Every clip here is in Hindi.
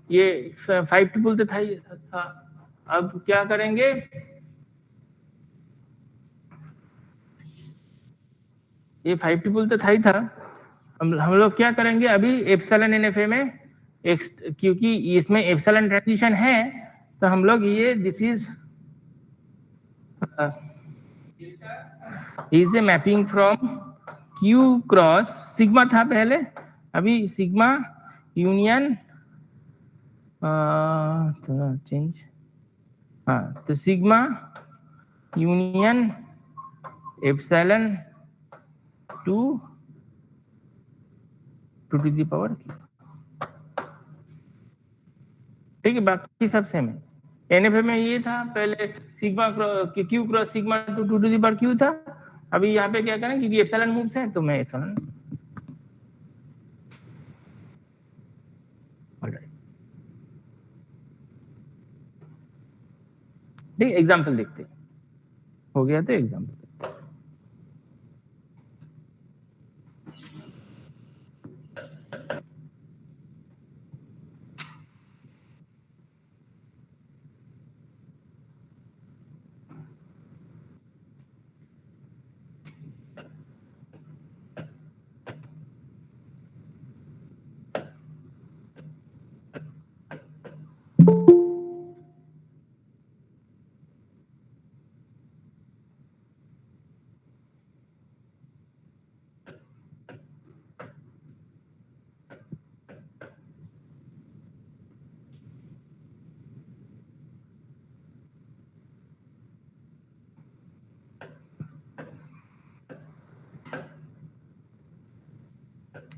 ये 5 ट्रिपल तो था। अब क्या करेंगे, ये 5 ट्रिपल तो था ही था। हम लोग क्या करेंगे अभी एप्सिलॉन एनएफए में, क्योंकि इसमें एप्सिलॉन ट्रांजिशन है, तो हम लोग ये this is a mapping from Q cross sigma था पहले, अभी सिग्मा यूनियन चेंज, हाँ, तो sigma union epsilon to to the power, ठीक है, बाकी सब सेम है। एनएफए में ये था पहले sigma Q cross sigma to to the power Q था, अभी यहाँ पे क्या करें क्योंकि एप्सिलॉन मूव्स है तो मैं एप्सिलॉन, ठीक, एग्जांपल देखते हैं, हो गया तो एग्जांपल।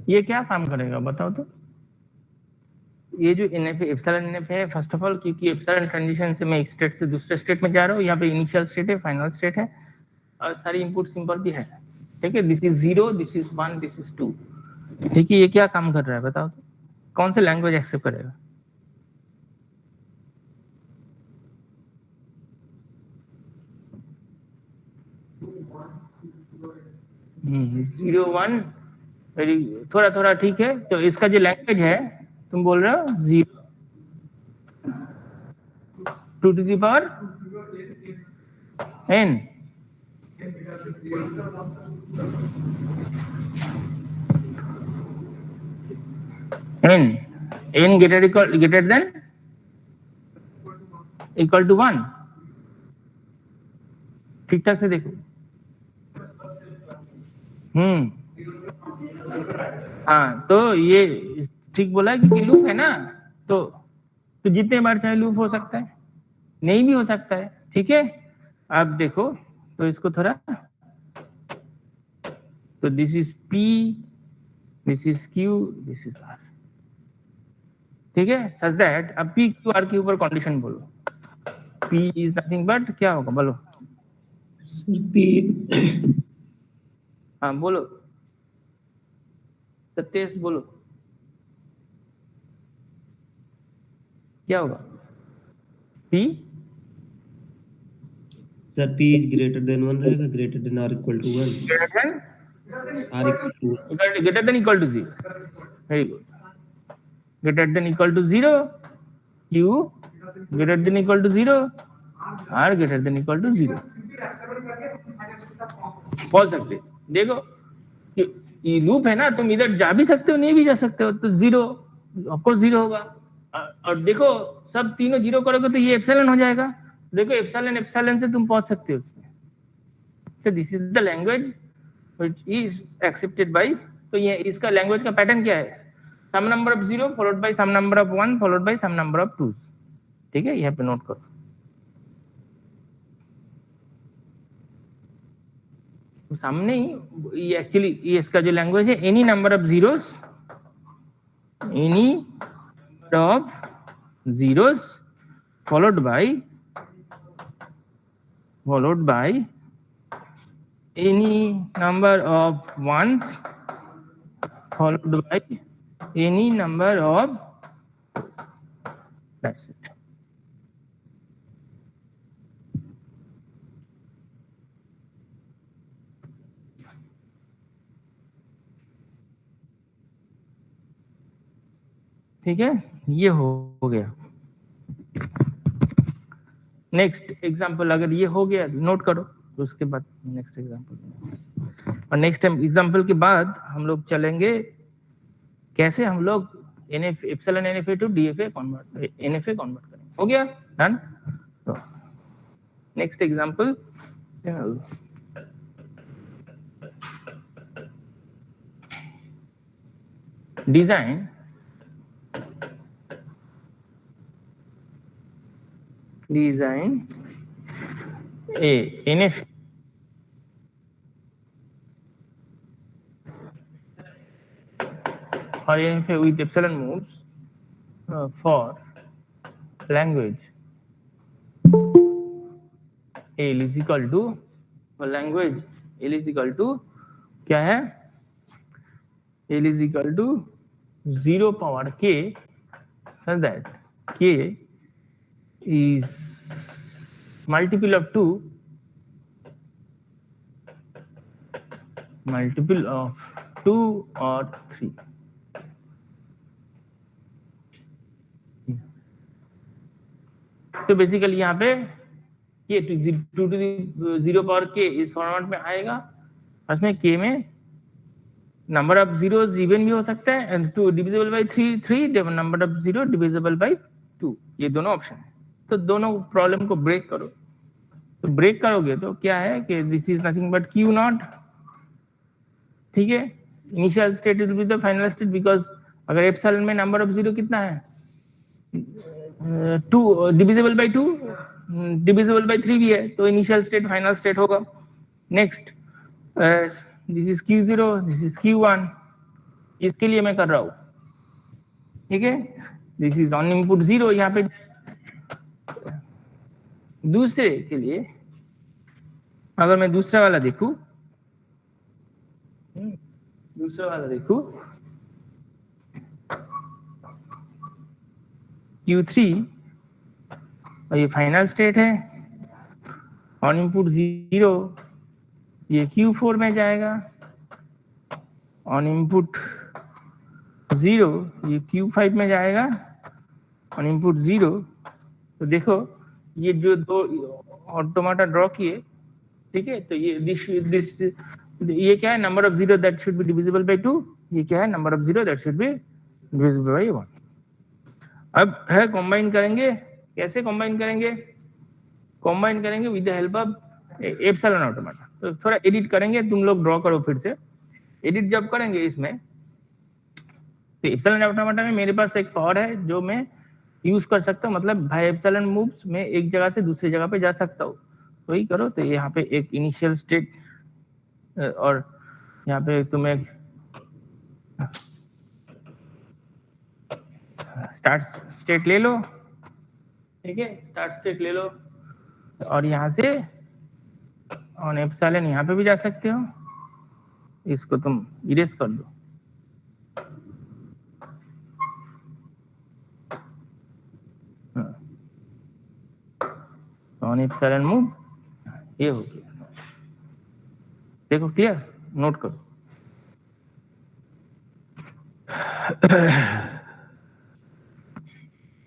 ये क्या काम करेगा बताओ तो, ये जो एनएफ एप्सिलॉन एनएफ है, फर्स्ट ऑफ ऑल क्योंकि एप्सिलॉन ट्रांजिशन से मैं एक स्टेट से दूसरे स्टेट में जा रहा हूँ, यहाँ पे इनिशियल स्टेट है, फाइनल स्टेट है, और सारी इनपुट सिंबल भी है, ठीक है, this is 0, this is 1, this is 2, ठीक है, ये क्या काम कर रहा है बताओ तो, कौन से लैंग्वेज एक्सेप्ट करेगा? 0 1, थोड़ा थोड़ा ठीक है, तो इसका जो लैंग्वेज है तुम बोल रहे हो 0 to the power n, n greater than equal to 1, ठीक ठाक से देखो। हाँ, तो ये ठीक बोला है कि लूप है ना, तो जितने बार चाहे लूप हो सकता है, नहीं भी हो सकता है, ठीक है। अब देखो तो इसको थोड़ा, तो this is p, this is q, this is r, ठीक है, सच दैट अब p q r के ऊपर कंडीशन बोलो, p इज नथिंग बट क्या होगा बोलो, p, हाँ बोलो सत्येश बोलो क्या होगा, p sir p is greater than 1 रहेगा, greater than r equal to 1, r equal to greater than equal to 0, very good, greater than equal to 0, q greater than equal to 0, r greater than equal to 0, बोल सकते, देखो ये लूप है ना, तुम इधर जा भी सकते हो नहीं भी जा सकते हो, तो 0 ऑफकोर्स 0 होगा, और देखो सब तीनों 0 करोगे तो ये एप्सिलॉन हो जाएगा, देखो एप्सिलॉन एप्सिलॉन से तुम पहुंच सकते हो उसमें, तो this is the language which is accepted by, तो ये इसका लैंग्वेज का पैटर्न क्या है, some number of 0 followed by some number of 1 followed by some number of 2, ठीक है, यहाँ पे नोट करो। तो सामने ही ये एक्चुअली ये इसका जो लैंग्वेज है, any number of zeros, any number of zeros followed by any number of ones followed by any number of, that's it, ठीक है, ये हो गया। नेक्स्ट एग्जांपल, अगर ये हो गया नोट करो, तो उसके बाद नेक्स्ट एग्जांपल, और नेक्स्ट एग्जांपल के बाद हम लोग चलेंगे कैसे हम लोग epsilon NFA to DFA convert, NFA convert करेंगे। हो गया, डन। तो next example, design a NF or NFA with epsilon moves for language L is equal to, for language L is equal to क्या है, L is equal to 0 power k such that k is multiple of 2, multiple of 2 or 3। तो बेसिकली यहाँ पे के टू टू 0 पावर के इस फॉर्मेट में आएगा, उसमें के में नंबर ऑफ जीरो इवन भी हो सकता है, and 2 divisible by 3 number of zero divisible by 2, ये दोनों ऑप्शन है। तो दोनों प्रॉब्लम को ब्रेक करो, तो ब्रेक करोगे तो क्या है कि this is nothing but Q not, ठीक है। Initial state will be the final state, because अगर एप्सिलॉन में नंबर ऑफ जीरो कितना है 2 डिविजिबल बाय 2 डिविजिबल बाय 3 भी है, तो इनिशियल स्टेट फाइनल स्टेट होगा। Next this is Q0, this is Q1, इसके लिए मैं कर रहा हूं, ठीक है। दिस इज ऑन इनपुट 0 यहाँ पे। दूसरे के लिए अगर मैं दूसरा वाला देखूं, दूसरा वाला देखूं Q3, और ये फाइनल स्टेट है, ऑन इनपुट 0, ये Q4 में जाएगा, ऑन इनपुट 0 ये Q5 में जाएगा, ऑन इनपुट 0। तो देखो ये जो दो ऑटोमाटा ड्रॉ किए, ठीक है, तो ये दिस ये क्या है, number of zero that should be divisible by 2, ये क्या है, number of zero that should be divisible by 1। अब है कंबाइन करेंगे, कैसे कंबाइन करेंगे, कंबाइन करेंगे with the help of epsilon automata. तो थोड़ा एडिट करेंगे, तुम लोग ड्रॉ करो फिर से। एडिट जब करेंगे इसमें, तो एप्सिलॉन ऑटोमाटा में मेरे पास एक पावर है जो मैं यूज कर सकता हूँ, मतलब बाय एप्सिलॉन मूव्स में एक जगह से दूसरी जगह पे जा सकता हूँ। तो ही करो, तो यहाँ पे एक इनिशियल स्टेट और यहाँ पे तुम एक स्टार्ट स्टेट ले लो, ठीक है, स्टार्ट स्टेट ले लो, और यहाँ से ऑन एप्सिलॉन यहाँ पे भी जा सकते हो, इसको तुम इरेज कर दो। ऑन एप्सिलॉन मूव ये हो गया, देखो क्लियर, नोट करो।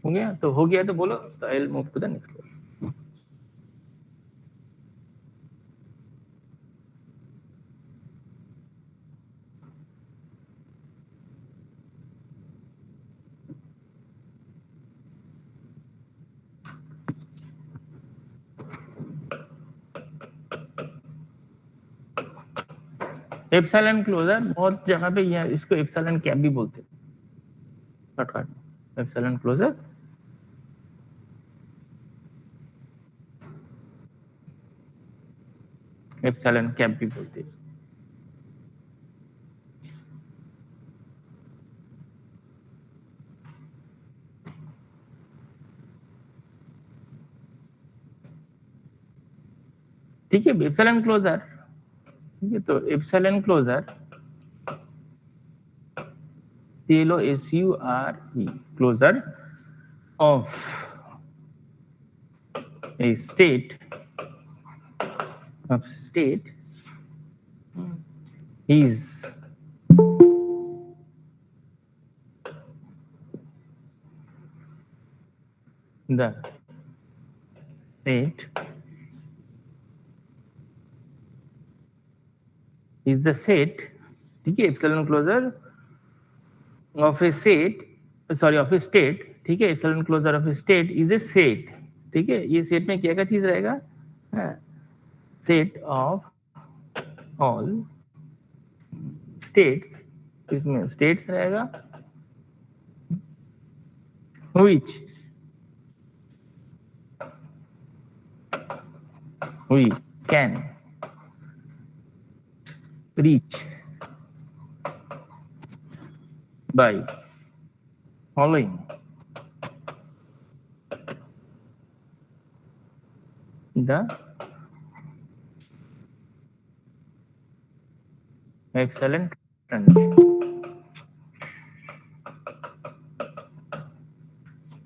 हो गया, तो हो गया तो बोलो, तो I will move to the next level. Epsilon closure बहुत जगह पे ये इसको एप्सिलॉन कैप भी बोलते हैं, shortcut epsilon closure. Epsilon cap भी बोलते हैं। ठीक है, एप्सिलॉन क्लोजर, ठीक है, तो epsilon closure CLOSURE closure of a state is the set is the set, ठीक है, epsilon closure of a set, sorry of a state, ठीक है, epsilon closure of a state is a set, ठीक है। ये सेट में क्या क्या चीज रहेगा, सेट ऑफ ऑल स्टेट्स, इसमें स्टेट्स रहेगा which we can reach by following the excellent transition,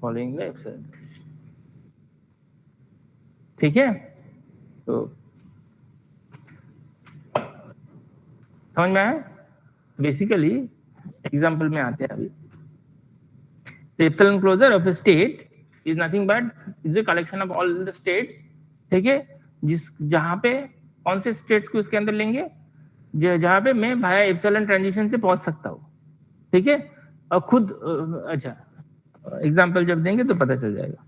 following the excellent, ठीक है। तो समझ में आया? बेसिकली एग्जांपल में आते हैं अभी। The epsilon closure of a state is nothing but is a collection of all the states, ठीक है, जहां पे कौन से स्टेट्स को उसके अंदर लेंगे, जहां पे मैं भाया एप्सिलॉन ट्रांजिशन से पहुंच सकता हूँ, ठीक है। और खुद अच्छा एग्जांपल जब देंगे तो पता चल जाएगा,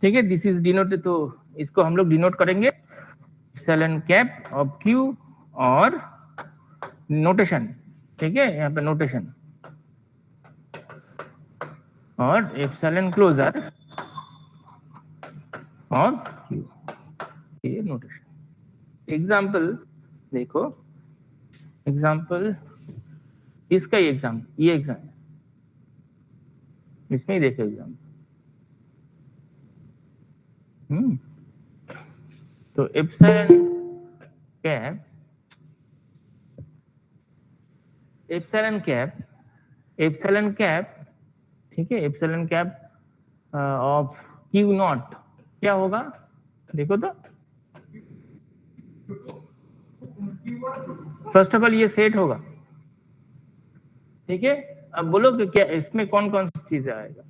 ठीक है। दिस इज डिनोटेड, तो इसको हम लोग डिनोट करेंगे एप्सिलॉन कैप ऑफ क्यू और नोटेशन, ठीक है, यहाँ पे नोटेशन और एप्सिलॉन क्लोजर ऑफ क्यू, ये नोटेशन। एग्जांपल देखो, एग्जांपल इसका ही एग्जांपल, ये एग्जांपल इसमें ही देखो एग्जांपल, तो epsilon cap, epsilon cap, epsilon cap, ठीक है, epsilon cap of Q not क्या होगा, देखो तो फर्स्ट ऑफ ऑल ये सेट होगा, ठीक है। अब बोलो कि क्या इसमें कौन कौन सी चीजें आएगा,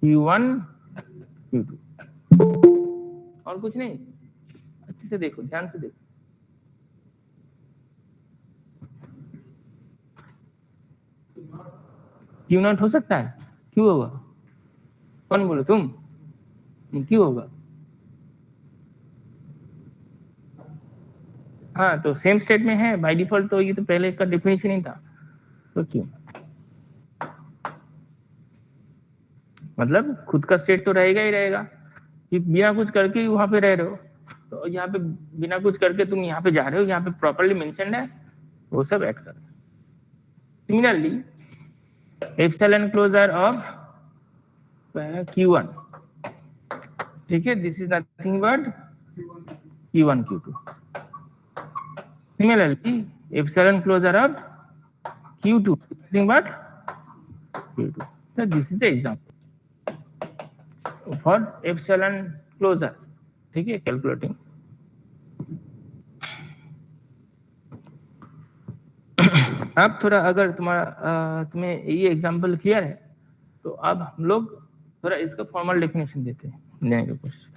Q1 Q2 और कुछ नहीं, अच्छे से देखो, ध्यान से देखो, क्यू नॉट हो सकता है, क्यों होगा, कौन बोलो तुम, क्यों होगा, हाँ तो सेम स्टेट में है बाय डिफॉल्ट, तो ये तो पहले का डेफिनेशन ही था, तो क्यों, मतलब खुद का स्टेट तो रहेगा ही रहेगा, कि बिना कुछ करके ही वहां पे रह रहे हो, तो यहाँ पे बिना कुछ करके तुम यहाँ पे जा रहे हो, यहाँ पे प्रॉपर्ली मेंशन्ड है, वो सब ऐड कर। Similarly epsilon closure of Q1, ठीक है, this is nothing but Q1 Q2। Similarly, epsilon closure of Q2, nothing but Q2. So this is the example for epsilon closure, ठीक है, कैलकुलेटिंग। अब थोड़ा अगर तुम्हें ये एग्जांपल क्लियर है, तो अब हम लोग थोड़ा इसका फॉर्मल डेफिनेशन देते हैं, देने की कोशिश।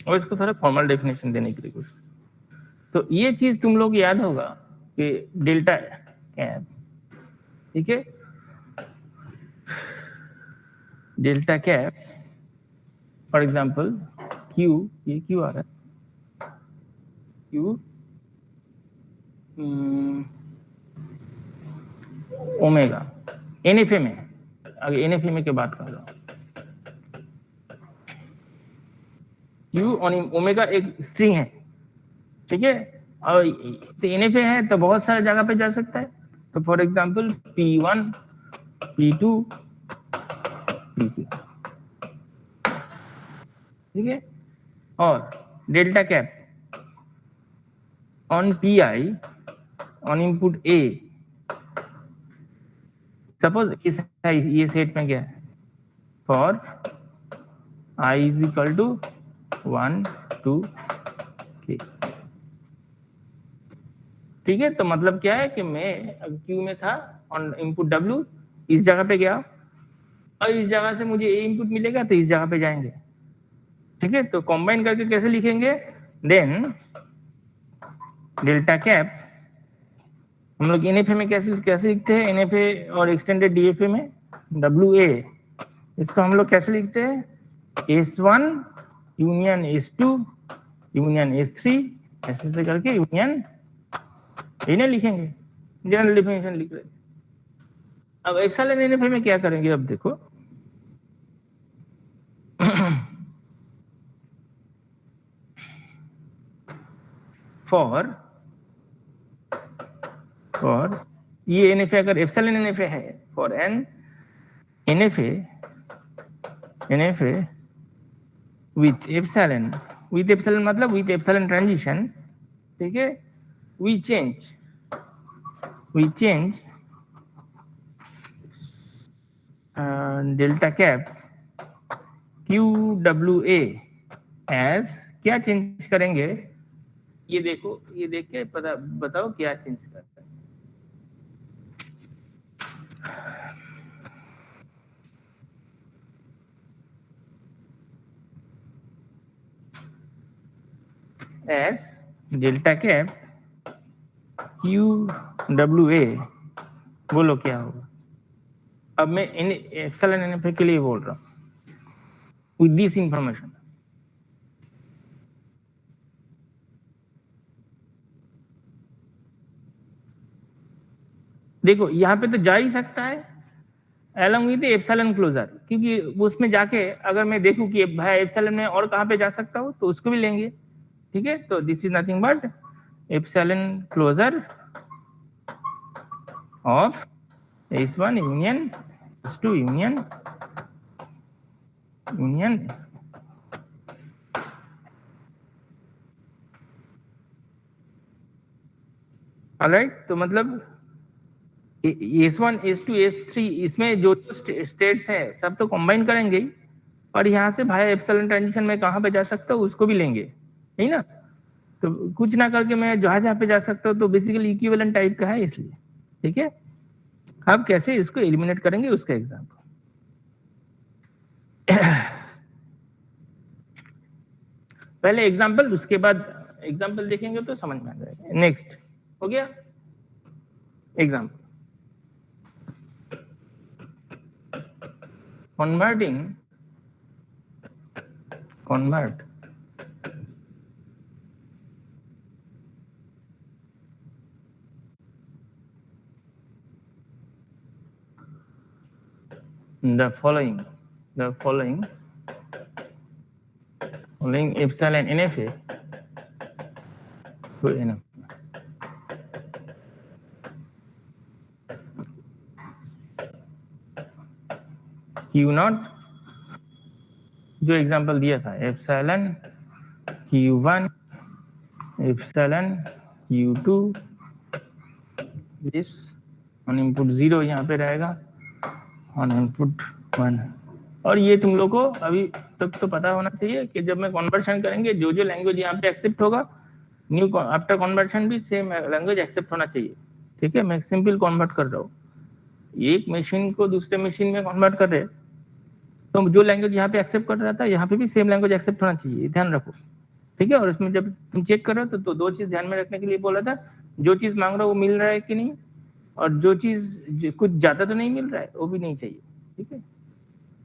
और इसको थोड़ा फॉर्मल डेफिनेशन देने की कोशिश। तो ये चीज तुम लोग याद होगा कि डेल्टा कैप, ठीक है, delta cap for example Q, ये क्यू आ रहा है, क्यू ओमेगा NFA में, अगर NFA में की बात कर रहा हूँ, Q और ओमेगा एक स्ट्रिंग है, ठीक है, और NFA है तो बहुत सारे जगह पे जा सकता है। तो for example P1 P2 P3, ठीक है, और delta cap on PI on input A, suppose ये सेट में क्या है, for I is equal to 1 2 K, ठीक है। तो मतलब क्या है कि मैं क्यू में था ऑन इनपुट W, इस जगह पे गया और इस जगह से मुझे A इनपुट मिलेगा तो इस जगह पे जाएंगे, ठीक है। तो कंबाइन करके कैसे लिखेंगे, देन डेल्टा कैप हम लोग NFA में कैसे कैसे लिखते हैं, NFA और एक्सटेंडेड DFA में WA, इसको हम लोग कैसे लिखते हैं, S1 union S2 union S3 ऐसे करके यूनियन, इन्हें लिखेंगे, जनरल डेफिनेशन लिख रहे हैं। अब एप्सिलॉन NFA में क्या करेंगे, अब देखो फॉर ये NFA अगर एप्सिलॉन NFA है, for an NFA with epsilon मतलब विथ एप्सिलॉन ट्रांजिशन, ठीक है, we change delta cap QWA as, क्या चेंज करेंगे, ये देखो, ये देख के पता बताओ क्या चेंज करते हैं। एस डेल्टा कैप QWA, बोलो क्या होगा। अब मैं एप्सिलॉन NFA के लिए बोल रहा हूँ विद दिस इंफॉर्मेशन, देखो यहाँ पे तो जा ही सकता है along with एप्सिलॉन क्लोजर, क्योंकि उसमें जाके अगर मैं देखूं कि भाई एप्सिलॉन में और कहाँ पे जा सकता हूँ तो उसको भी लेंगे, ठीक है। तो this is nothing but epsilon closure of S1 union S2 union alright. तो मतलब S1 S2 S3 इसमें जो स्टेट्स है सब तो कंबाइन करेंगे ही, और यहाँ से भाई एप्सिलॉन ट्रांजिशन में कहाँ पे जा सकता हूँ उसको भी लेंगे, नहीं ना। तो कुछ ना करके मैं जहां जहां पे जा सकता हूँ तो बेसिकली इक्विवेलेंट टाइप का है इसलिए, ठीक है। अब कैसे इसको एलिमिनेट करेंगे उसका एग्जांपल, पहले एग्जांपल उसके बाद एग्जांपल देखेंगे तो समझ में आ जाएगा। नेक्स्ट हो गया example, convert the following epsilon NFA to NFA. Q0 जो एग्जांपल दिया था, epsilon Q1 epsilon Q2, this on input 0 यहाँ पे रहेगा, ऑन इनपुट 1। और ये तुम लोग को अभी तक तो पता होना चाहिए कि जब मैं कन्वर्शन करेंगे जो जो लैंग्वेज यहाँ पे एक्सेप्ट होगा, न्यू आफ्टर कन्वर्शन भी सेम लैंग्वेज एक्सेप्ट होना चाहिए, ठीक है। मैं सिंपल कन्वर्ट कर रहा हूँ, एक मशीन को दूसरे मशीन में कन्वर्ट कर रहे, तो जो लैंग्वेज यहाँ पे एक्सेप्ट कर रहा था यहाँ पे भी सेम लैंग्वेज एक्सेप्ट होना चाहिए, ध्यान रखो, ठीक है। और इसमें जब तुम चेक कर रहे हो तो दो चीज ध्यान में रखने के लिए बोला था, जो चीज मांग रहा हो वो मिल रहा है कि नहीं, और जो चीज कुछ ज्यादा तो नहीं मिल रहा है वो भी नहीं चाहिए, ठीक है।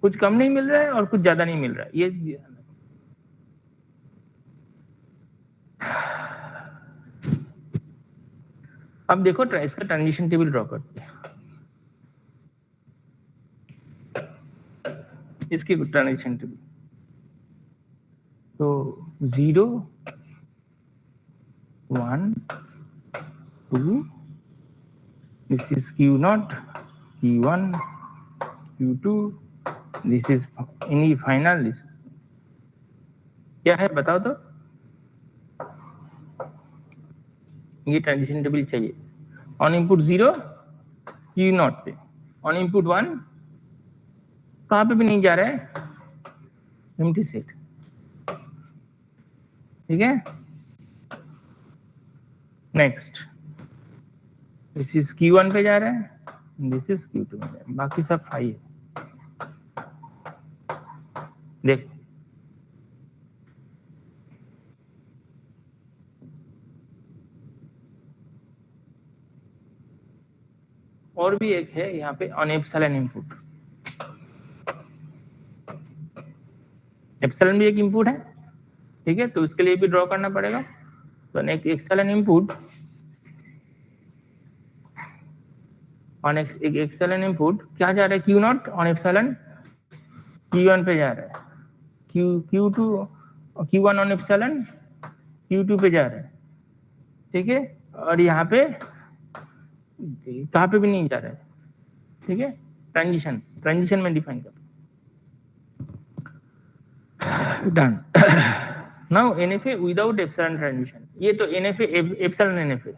कुछ कम नहीं मिल रहा है और कुछ ज्यादा नहीं मिल रहा है, ये ध्यान रखो। अब देखो इसका ट्रांजिशन टेबल ड्रॉ करते हैं। इसकी ट्रांजिशन टेबल। तो 0 1 2, this is Q0, Q1, Q2, this is any final, this is क्या है बताओ तो। ये ट्रांजिशन टेबल चाहिए। ऑन इनपुट 0 Q0 पे, ऑन इनपुट 1 कहाँ पे भी नहीं जा रहा है, एम्प्टी सेट, ठीक है। नेक्स्ट दिस इज Q1 पे जा रहा है, दिस इज Q2 में जा रहा है, बाकी सब हाई है। देखो और भी एक है यहाँ पे ऑन एप्सिलॉन इनपुट। एप्सिलॉन भी एक इनपुट है, ठीक है, तो इसके लिए भी ड्रॉ करना पड़ेगा। तो next epsilon input, on epsilon input क्या जा रहा है, Q0 ऑन एप्सिलॉन Q1 पे जा रहा है, Q2 Q1 on epsilon Q2 पे जा रहा है, ठीक है। और यहाँ पे कहाँ पे भी नहीं जा रहा है, ठीक है। ट्रांजिशन में डिफाइन कर done. Now NFA without epsilon transition, ये तो NFA एप्सिलॉन NFA,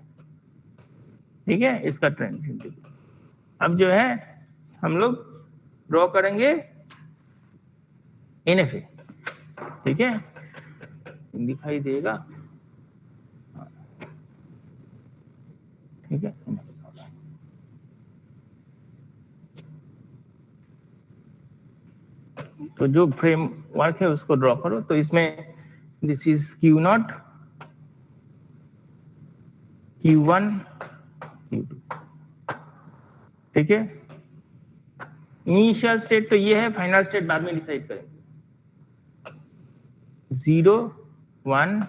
ठीक है, इसका ट्रांजिशन टेबल। अब जो है हम लोग ड्रॉ करेंगे NFA, ठीक है, दिखाई देगा, ठीक है। तो जो फ्रेमवर्क है उसको ड्रॉ करो। तो इसमें this is Q0, Q1, Q2, ठीक है। इनिशियल स्टेट तो ये है, फाइनल स्टेट बाद में डिसाइड करेंगे। 0 1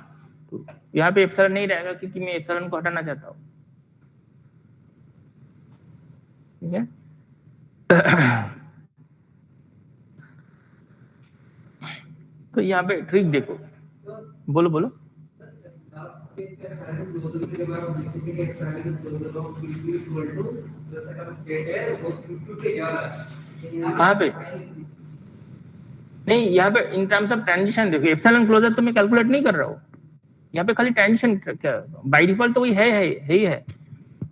2, यहाँ पे एप्सिलॉन नहीं रहेगा क्योंकि मैं एप्सिलॉन को हटाना चाहता हूँ, ठीक है। तो यहाँ पे ट्रिक देखो, बोलो बोलो। कहाँ पे नहीं, यहाँ पे इन टर्म्स ऑफ ट्रांजिशन देखो, एप्सिलॉन क्लोजर तो मैं कैलकुलेट नहीं कर रहा हूँ, यहाँ पे खाली ट्रांजिशन बाय डिफॉल्ट तो वही है,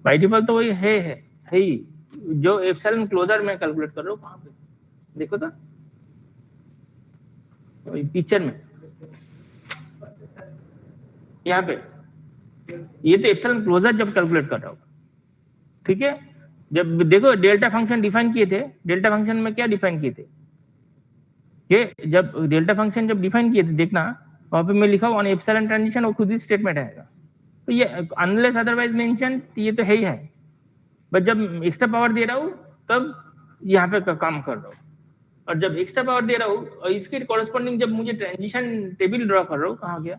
बाय डिफॉल्ट तो वही है ही, जो एप्सिलॉन क्लोजर में कैलकुलेट कर रहा हूँ। कहाँ पे देखो तो पिक्चर में, यहाँ पे ये तो एप्सिलॉन क्लोजर जब कैलकुलेट कर रहा हूँ, ठीक है। जब देखो डेल्टा फंक्शन डिफाइन किए थे, डेल्टा फंक्शन में क्या डिफाइन किए थे, ये जब डेल्टा फंक्शन जब डिफाइन किए थे, देखना वहां पे मैं लिखा हूँ ऑन एप्सिलॉन ट्रांजिशन, वो खुद ही स्टेटमेंट आएगा। तो ये अनलेस अदरवाइज मेंशन, ये तो है ही है, बट जब एक्स्ट्रा पावर दे रहा हूँ तब यहाँ पे काम कर रहा हूँ, और जब एक्स्ट्रा पावर दे रहा हूँ और इसके कॉरेस्पॉन्डिंग जब मुझे ट्रांजिशन टेबल ड्रॉ कर रहा हूँ, कहाँ गया,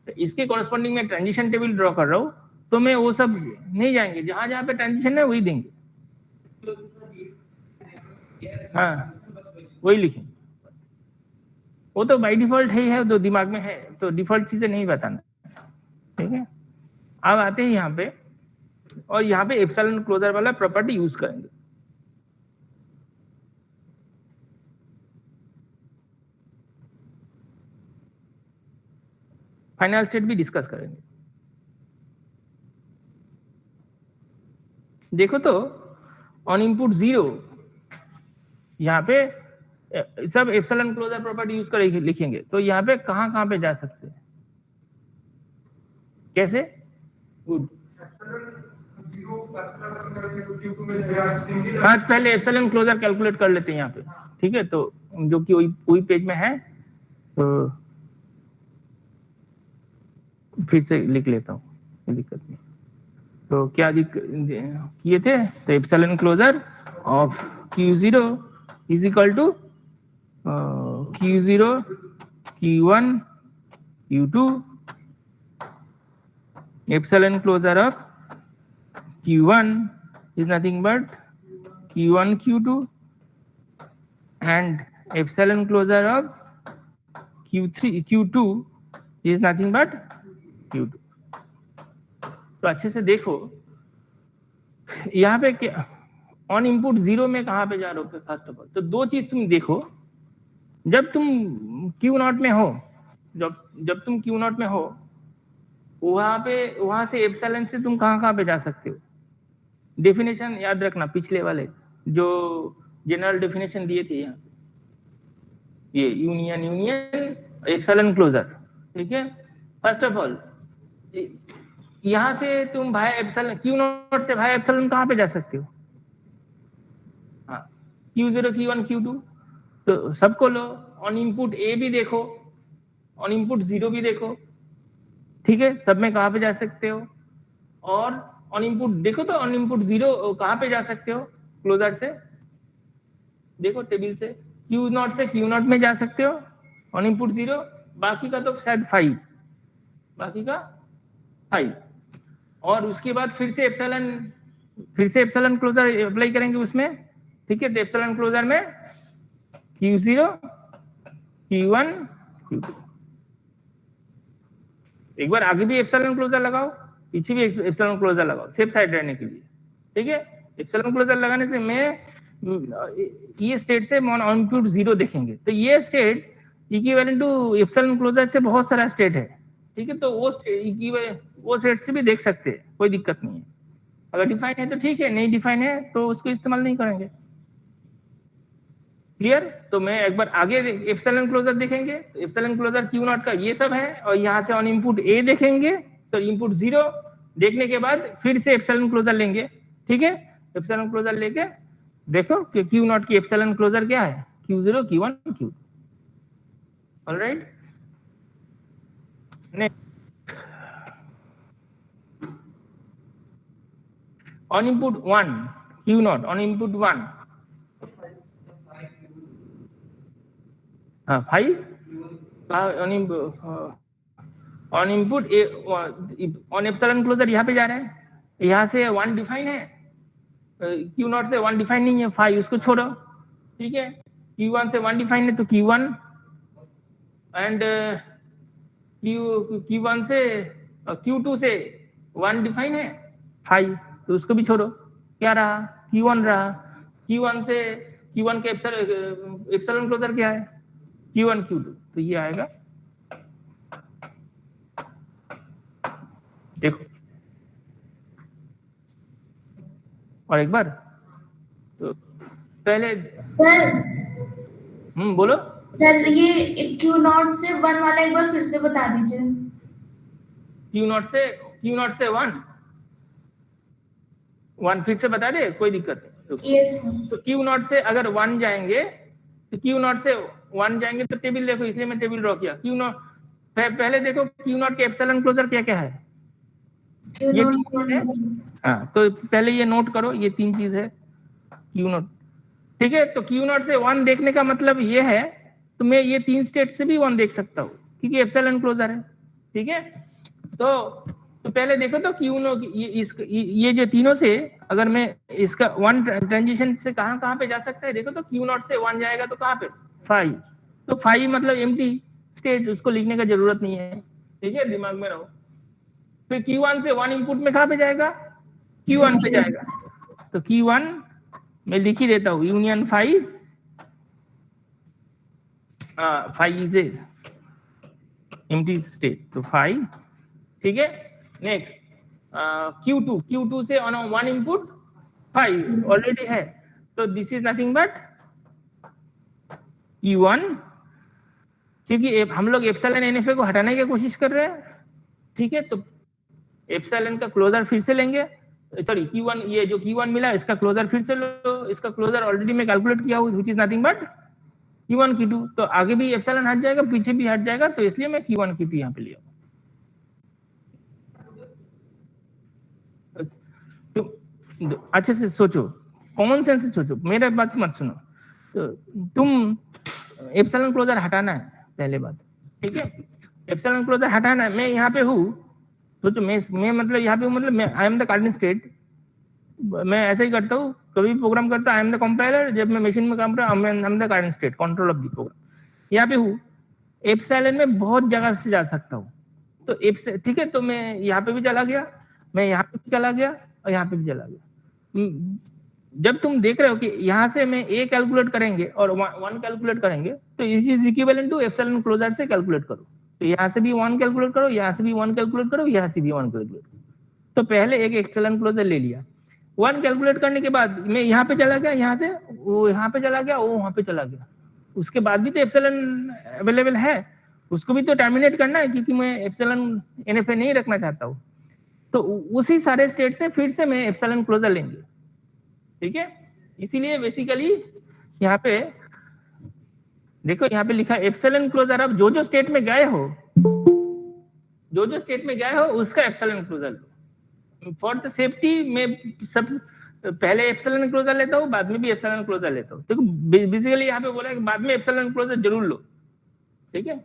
तो इसके कॉरेस्पॉन्डिंग में ट्रांजिशन टेबल ड्रॉ कर रहा हूँ, तो मैं वो सब नहीं जाएंगे, जहां जहां पे ट्रांजिशन है वही देंगे, हाँ वही लिखेंगे। वो तो बाय डिफॉल्ट है, तो दिमाग में है, तो डिफॉल्ट चीजें नहीं बताना, ठीक है। अब आते हैं यहाँ पे, और यहाँ पे एप्सिलॉन क्लोजर वाला प्रॉपर्टी यूज करेंगे। फाइनल स्टेट भी डिस्कस करेंगे। देखो तो ऑन इनपुट 0 यहाँ पे सब एप्सिलॉन क्लोजर प्रॉपर्टी यूज कर लिखेंगे, तो यहाँ पे कहाँ पे जा सकते हैं, कैसे, गुड। हाँ पहले एप्सिलॉन क्लोजर कैलकुलेट कर लेते हैं यहाँ पे, ठीक है। तो जो कि वही पेज में है, तो फिर से लिख लेता हूँ, कोई दिक्कत नहीं। तो क्या किए थे, तो epsilon closure of Q0 is equal to Q0 Q1 Q2, epsilon closure of Q1 is nothing but Q1 Q2, and epsilon closure of Q2 is nothing but Q2। तो अच्छे से देखो यहाँ पे क्या ऑन इनपुट जीरो में कहाँ पे जा रहे हो फर्स्ट ऑफ ऑल। तो दो चीज तुम देखो, जब तुम Q0 में हो, जब तुम Q0 में हो, वहां से एप्सिलॉन से तुम कहाँ पे जा सकते हो। डेफिनेशन याद रखना, पिछले वाले जो जनरल डेफिनेशन दिए थे यहाँ, ये यूनियन एप्सिलॉन क्लोजर, ठीक है। फर्स्ट ऑफ ऑल यहां से तुम भाई एप्सिलॉन Q0 से भाई एप्सिलॉन कहाँ पे जा सकते हो। हाँ, Q0 Q1 Q2 तो सबको लो, ऑन इनपुट ए भी देखो, ऑन इनपुट जीरो भी देखो, ठीक है। सब में कहाँ पे जा सकते हो, और ऑन इनपुट देखो तो ऑन इनपुट जीरो कहाँ पे जा सकते हो क्लोजर से, देखो टेबल से Q0 से Q0 में जा सकते हो ऑन इनपुट जीरो, बाकी का तो शायद 5, बाकी का 5। और उसके बाद फिर से एप्सिलॉन क्लोजर अप्लाई करेंगे उसमें, ठीक है। तो एप्सिलॉन क्लोजर में Q0 Q1 Q2, एक बार आगे भी एप्सिलॉन क्लोजर लगाओ, पीछे भी एप्सिलॉन क्लोजर लगाओ, सेफ साइड रहने के लिए, ठीक है। एप्सिलॉन क्लोजर लगाने से ये स्टेट से ऑन इनपुट जीरो देखेंगे, तो ये state equivalent to epsilon closure से बहुत सारा स्टेट है, ठीक है। तो वो स्टेट से भी देख सकते हैं, कोई दिक्कत नहीं है। अगर डिफाइन है तो ठीक है, नहीं डिफाइन है तो उसको इस्तेमाल नहीं करेंगे। क्लियर। तो मैं एक बार आगे एप्सिलॉन क्लोजर देखेंगे, तो एप्सिलॉन क्लोजर Q0 का ये सब है, और यहाँ से ऑन इनपुट ए देखेंगे, तो इनपुट जीरो देखने के बाद फिर से एप्सिलॉन क्लोजर लेंगे, ठीक है। एप्सिलॉन क्लोजर लेके देखो कि Q0 की एप्सिलॉन क्लोजर क्या है, Q0 Q1 Q2। Alright, next on input 1 Q0 on input 1, हाँ 5 on input on epsilon closure यहाँ पे जा रहा है, यहाँ से 1 डिफाइन है, Q0 से 1 डिफाइन नहीं है, 5 उसको छोड़ो, ठीक है। Q1 से 1 डिफाइन है तो Q1, एंड Q1 से Q2 से 1 डिफाइन है 5, तो उसको भी छोड़ो, क्या रहा Q1 रहा। Q1 से Q1 के एप्सिलॉन क्लोजर क्या है Q1 Q2, तो ये आएगा, देखो और एक बार तो पहले सर बोलो सर, ये Q0 से 1 वाला एक बार फिर से बता दीजिए। Q0 से 1 फिर से बता दे, कोई दिक्कत नहीं। यस तो Q0 से अगर 1 जाएंगे, तो Q0 से 1 जाएंगे तो टेबल देखो, इसलिए मैं टेबल ड्रॉ किया। Q0 पहले देखो Q0 के एप्सिलॉन क्लोजर क्या क्या है, ये 3 चीज है। हाँ, तो पहले ये नोट करो, ये 3 चीज है Q0, ठीक है। तो Q0 से 1 देखने का मतलब ये है, तो मैं ये 3 स्टेट से भी 1 देख सकता हूँ क्योंकि एप्सिलॉन क्लोजर है, ठीक है। तो पहले देखो तो Q0 ये जो तीनों से अगर मैं इसका 1 ट्रांजिशन से कहाँ पे जा सकता है, देखो तो Q0 से 1 जाएगा तो कहाँ पे 5, तो 5 मतलब एम्प्टी स्टेट, उसको लिखने का जरूरत नहीं है, ठीक है, दिमाग में रहो। फिर Q1 से 1 इनपुट में कहाँ पे जाएगा, Q1 पे जाएगा, तो Q1 मैं लिख ही देता हूँ, यूनियन 5 इज एम्प्टी स्टेट, तो 5, ठीक है। नेक्स्ट Q2 से ऑन 1 इनपुट 5 ऑलरेडी है, तो this is nothing but Q1, क्योंकि हम लोग एप्सिलॉन NFA को हटाने की कोशिश कर रहे हैं, ठीक है। तो एप्सिलॉन का क्लोजर फिर से लेंगे, सॉरी Q1, ये जो Q1 मिला इसका क्लोजर फिर से लो, इसका क्लोजर ऑलरेडी मैं कैलकुलेट किया हूँ, which is nothing but Q1 Q2, तो आगे भी एप्सिलॉन हट जाएगा, पीछे भी हट जाएगा, तो इसलिए मैं Q1 Q2 यहाँ पे लिया। तो अच्छे से सोचो, कॉमन सेंस से सोचो, मेरे बात मत सुनो। तो तुम एप्सिलॉन क्लोजर हटाना है पहले बात, ठीक है। एप्सिलॉन क्लोजर हटाना है, मैं यहाँ पे हूँ, सोचो मैं मतलब यहाँ पे हूँ, मतलब मैं आई एम द कार्डिनल स्टेट, मैं ऐसे ही करता हूँ, कभी प्रोग्राम करता आई एम द कंपाइलर, जब मैं मशीन में काम कर रहा हूँ I am the current state control of the program. यहाँ पे हूँ, एप्सिलॉन में बहुत जगह से जा सकता हूँ, तो ठीक है, तो मैं यहाँ पे भी चला गया, मैं यहाँ पे भी चला गया और यहाँ पे भी चला गया। जब तुम देख रहे हो कि यहाँ से मैं ए कैलकुलेट करेंगे और 1 कैलकुलेट करेंगे, तो is equivalent to epsilon closure से कैलकुलेट करो, तो यहाँ से भी 1 कैलकुलेट करो, यहाँ से भी 1 कैलकुलेट करो, यहाँ से भी 1 कैलकुलेट करो। तो पहले एक एप्सिलॉन क्लोजर ले लिया, 1 कैलकुलेट करने के बाद मैं यहाँ पे चला गया, यहाँ से वो यहाँ पे चला गया, वो वहां पे चला गया, उसके बाद भी तो एप्सिलॉन अवेलेबल है, उसको भी तो टर्मिनेट करना है, क्योंकि मैं एप्सिलॉन एनएफए नहीं रखना चाहता हूँ। तो उसी सारे स्टेट से फिर से मैं एप्सिलॉन क्लोजर लेंगे, ठीक है। इसीलिए बेसिकली यहाँ पे देखो, यहाँ पे लिखा एप्सिलॉन क्लोजर, अब जो जो स्टेट में गए हो, जो जो स्टेट में गए हो उसका एप्सिलॉन क्लोजर लो। फॉर द सेफ्टी में सब पहले एप्सिलॉन क्लोजर लेता हूँ, बाद में भी एप्सिलॉन क्लोजर लेता हूँ। देखो बेसिकली यहाँ पे बोला है कि बाद में एप्सिलॉन क्लोजर जरूर लो, ठीक है।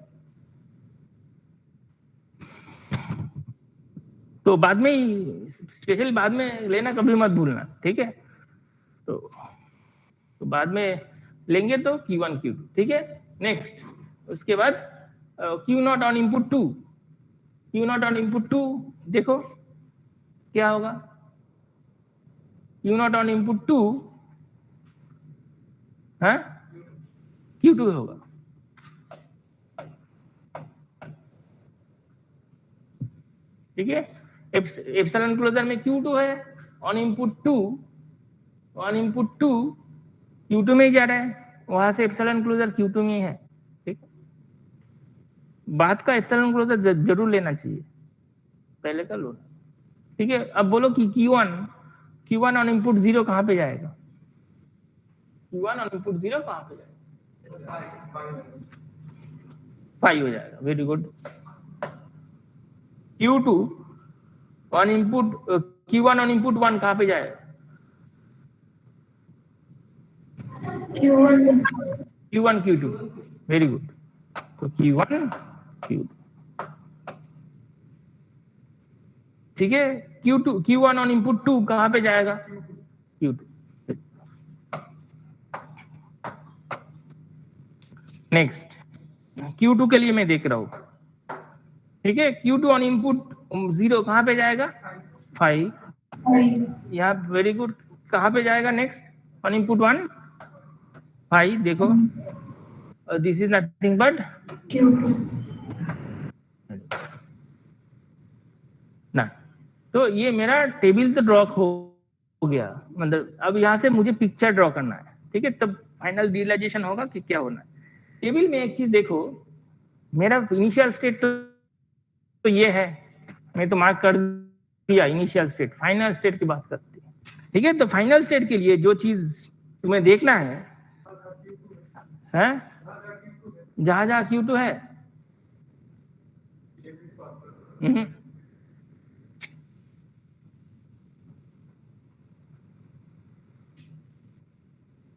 तो बाद में ही, स्पेशली बाद में लेना कभी मत भूलना, ठीक है। तो बाद में लेंगे तो Q1 Q2, ठीक है। नेक्स्ट, उसके बाद Q0 on input 2, Q0 on input 2 देखो क्या होगा। Q0 ऑन इनपुट 2 है Q2 होगा, ठीक है। एप्सिलॉन क्लोजर में Q2 है, on input 2, on input 2 Q2 में ही जा रहा है, वहां से एप्सिलॉन क्लोजर Q2 में ही है, ठीक। बाद का एप्सिलॉन क्लोजर जरूर लेना चाहिए, पहले का लो, ठीक है। अब बोलो कि Q1 ऑन इनपुट 0 कहां पे जाएगा, Q1 ऑन इनपुट 0 कहां पे जाएगा, 5 हो जाएगा, very good. Q1 on input 1 कहां पे जाएगा, Q1 Q2, वेरी गुड। तो Q1 Q2, ठीक है। Q1 ऑन इनपुट 2 कहां पे जाएगा, Q2। नेक्स्ट, Q2 के लिए मैं देख रहा हूं, ठीक है। Q2 ऑन इनपुट 0 कहां पे जाएगा, 5, यहाँ वेरी गुड। कहां पे जाएगा नेक्स्ट, ऑन इनपुट 1 5, देखो this is nothing but Q2 ना। तो ये मेरा टेबल तो ड्रॉ हो गया, मतलब अब यहाँ से मुझे पिक्चर ड्रॉ करना है, ठीक है। तब फाइनल रियलाइजेशन होगा कि क्या होना है। टेबल में एक चीज देखो, मेरा इनिशियल स्टेट तो ये है, मैं तो मार्क कर दिया इनिशियल स्टेट। फाइनल स्टेट की बात करते हैं, ठीक है। तो फाइनल स्टेट के लिए जो चीज तुम्हें देखना है जहां जहां Q2 है,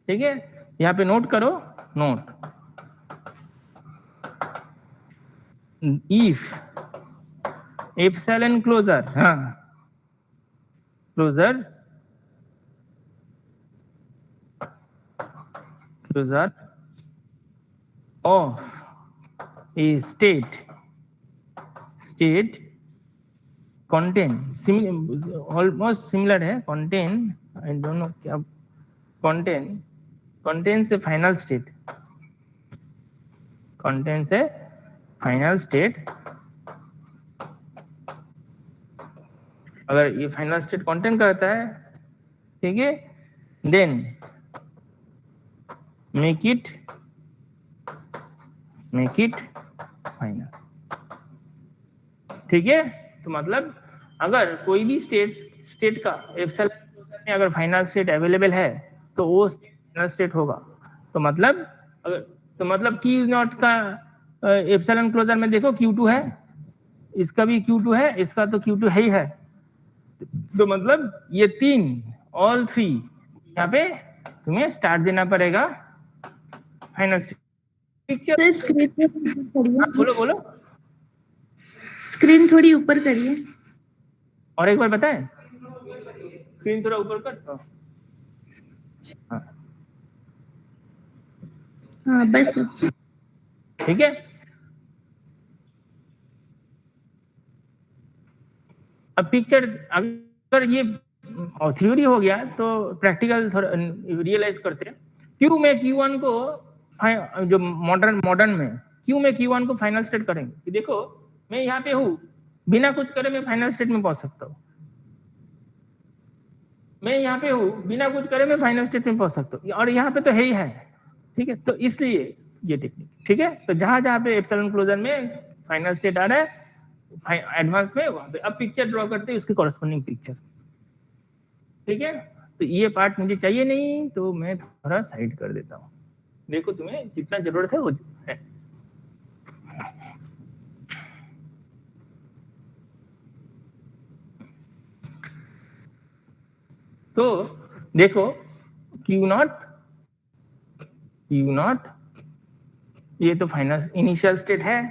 ठीक है। यहाँ पे नोट करो, note if epsilon closure, closure of a state contain almost similar है, contain I don't know क्या, contains a final state, contains a final state। अगर ये फाइनल स्टेट कंटेन करता है, ठीक है, देन मेक इट फाइनल, ठीक है। तो मतलब अगर कोई भी स्टेट का एप्सिलॉन में अगर फाइनल स्टेट अवेलेबल है तो वो फाइनल स्टेट होगा। तो मतलब Q0 का एप्सिलॉन क्लोजर में देखो Q2 है, इसका भी Q2 है, इसका तो Q2 है ही है। तो मतलब ये 3 ऑल 3 यहाँ पे तुम्हें स्टार्ट देना पड़ेगा फाइनल स्टेट, ठीक है। बोलो स्क्रीन थोड़ी ऊपर करिए। और एक बार बताएं, स्क्रीन थोड़ा ऊपर कर। हाँ बस ठीक है, अब पिक्चर अगर ये थ्योरी हो गया तो प्रैक्टिकल थोड़ा रियलाइज करते हैं। क्यू में Q1 को जो मॉडर्न में क्यू में Q1 को फाइनल स्टेट करेंगे कि देखो मैं यहाँ पे हूँ, बिना कुछ करे मैं फाइनल स्टेट में पहुंच सकता हूँ। मैं यहाँ पे हूँ, बिना कुछ करे मैं फाइनल स्टेट में पहुंच सकता हूँ, और यहाँ पे तो है ही है। ठीक है, तो इसलिए ये टेक्निक। ठीक है, तो जहां पे एप्सिलॉन क्लोजर में फाइनल स्टेट आ रहा है एडवांस में, वहां पे अब पिक्चर ड्रॉ करते हैं उसकी कॉरेस्पॉन्डिंग पिक्चर। ठीक है, तो ये पार्ट मुझे चाहिए नहीं, तो मैं थोड़ा साइड कर देता हूँ। देखो तुम्हें जितना जरूरत है वो है। तो देखो Q0 ये तो फाइनल इनिशियल स्टेट है,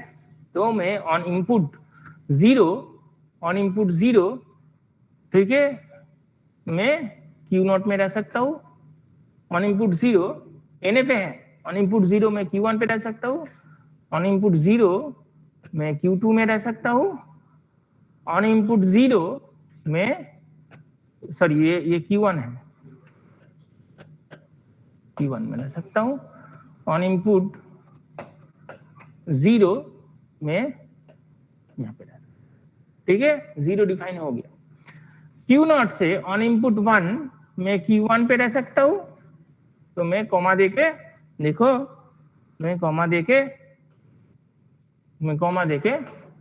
तो मैं ऑन इनपुट जीरो, ठीक है, मैं Q0 में रह सकता हूँ। ऑन इनपुट जीरो एन पे है, ऑन इनपुट जीरो में Q1 पे रह सकता हूँ। ऑन इनपुट जीरो में Q2 में रह सकता हूँ। ऑन इनपुट जीरो में सॉरी ये Q1 है, Q1 में रह सकता हूँ। ऑन इनपुट जीरो में यहाँ पे रह, ठीक है, जीरो डिफाइन हो गया। Q0 से ऑन इनपुट 1 में Q1 पे रह सकता हूँ, तो मैं कॉमा देके देखो, मैं कॉमा देके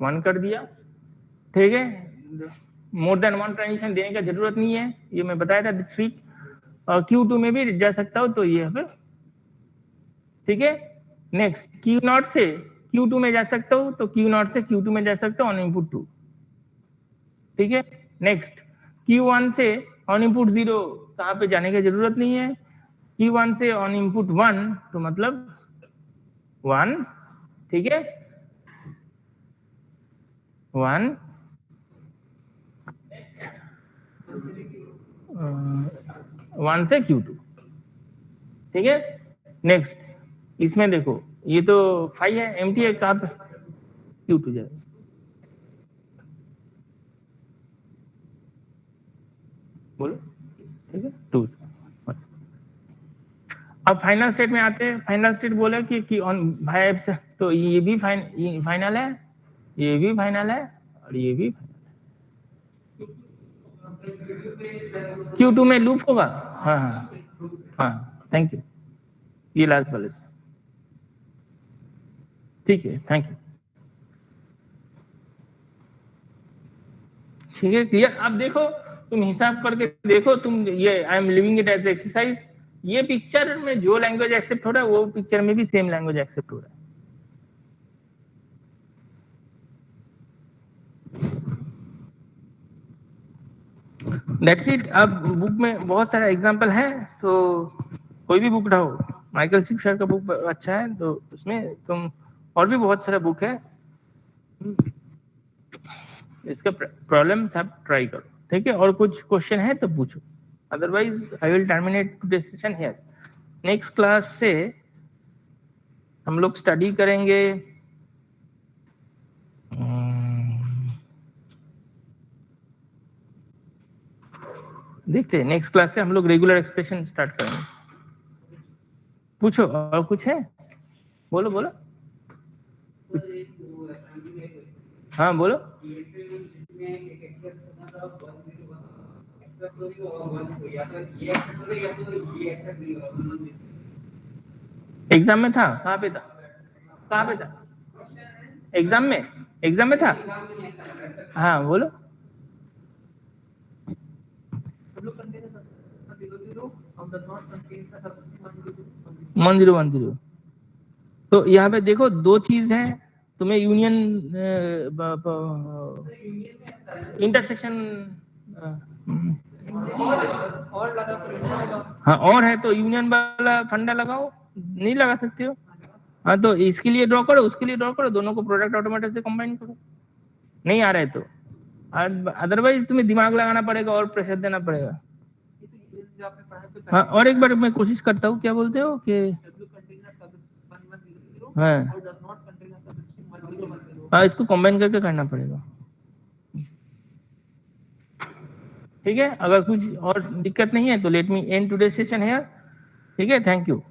1 कर दिया। ठीक है, मोर देन 1 ट्रांजिशन देने का जरूरत नहीं है, ये मैं बताया था ट्रिक। और Q2 में भी जा सकता हूँ, तो ये है। ठीक है, नेक्स्ट Q0 से Q2 में जा सकता हूँ, तो Q0 से Q2 में जा सकता हूँ ऑन इनपुट 2। ठीक है, नेक्स्ट Q1 से ऑन इनपुट 0 कहाँ पे जाने की जरूरत नहीं है। Q1 से ऑन इनपुट 1 तो मतलब 1, ठीक है, 1 1 से Q2। ठीक है, नेक्स्ट इसमें देखो ये तो 5 है, एम्प्टी है, कहाँ पे Q2 जाएगा। बोलो, ठीक है, 2। अब फाइनल स्टेट में आते हैं। फाइनल स्टेट बोले कि ऑन भाई से, तो ये भी फाइनल है, ये भी फाइनल है, और ये भी Q2 में लूप होगा। हाँ हाँ हाँ, थैंक यू, ये लास्ट वाले से। ठीक है, थैंक यू। ठीक है, क्लियर। अब देखो तुम हिसाब करके देखो, तुम ये I am living it as exercise, ये पिक्चर में जो लैंग्वेज एक्सेप्ट हो रहा है वो पिक्चर में भी सेम लैंग्वेज एक्सेप्ट हो रहा है। That's it. अब बुक में बहुत सारा एग्जांपल है, तो कोई भी बुक ढाओ, माइकल सिक सर का बुक अच्छा है, तो उसमें तुम और भी बहुत सारा बुक है, इसका प्रॉब्लम सब ट्राई करो। ठीक है, और कुछ क्वेश्चन है तो पूछो, otherwise I will terminate today session here. Next class से हम लोग स्टडी करेंगे देखते हैं, नेक्स्ट क्लास से हम लोग रेगुलर एक्सप्रेशन स्टार्ट करेंगे। पूछो, और कुछ है? बोलो बोलो। हाँ बोलो। एग्जाम में था? कहाँ पे था? कहाँ पे था? एग्जाम में था? हाँ बोलो। मंदिर मंदिर। तो यहाँ पे देखो दो चीज है, तुम्हें यूनियन इंटरसेक्शन हाँ और है, तो यूनियन वाला फंडा लगाओ, नहीं लगा सकते हो। हाँ तो इसके लिए ड्रॉ करो, उसके लिए ड्रॉ करो, दोनों को प्रोडक्ट ऑटोमेटिक से कंबाइन करो। नहीं आ रहा है तो अदरवाइज तुम्हें दिमाग लगाना पड़ेगा और प्रेशर देना पड़ेगा। हाँ, और एक बार मैं कोशिश करता हूँ, क्या बोलते हो कि हाँ हाँ, इसको कंबाइन करके करना पड़ेगा। ठीक है, अगर कुछ और दिक्कत नहीं है तो let me and today session है। ठीक है, थैंक यू।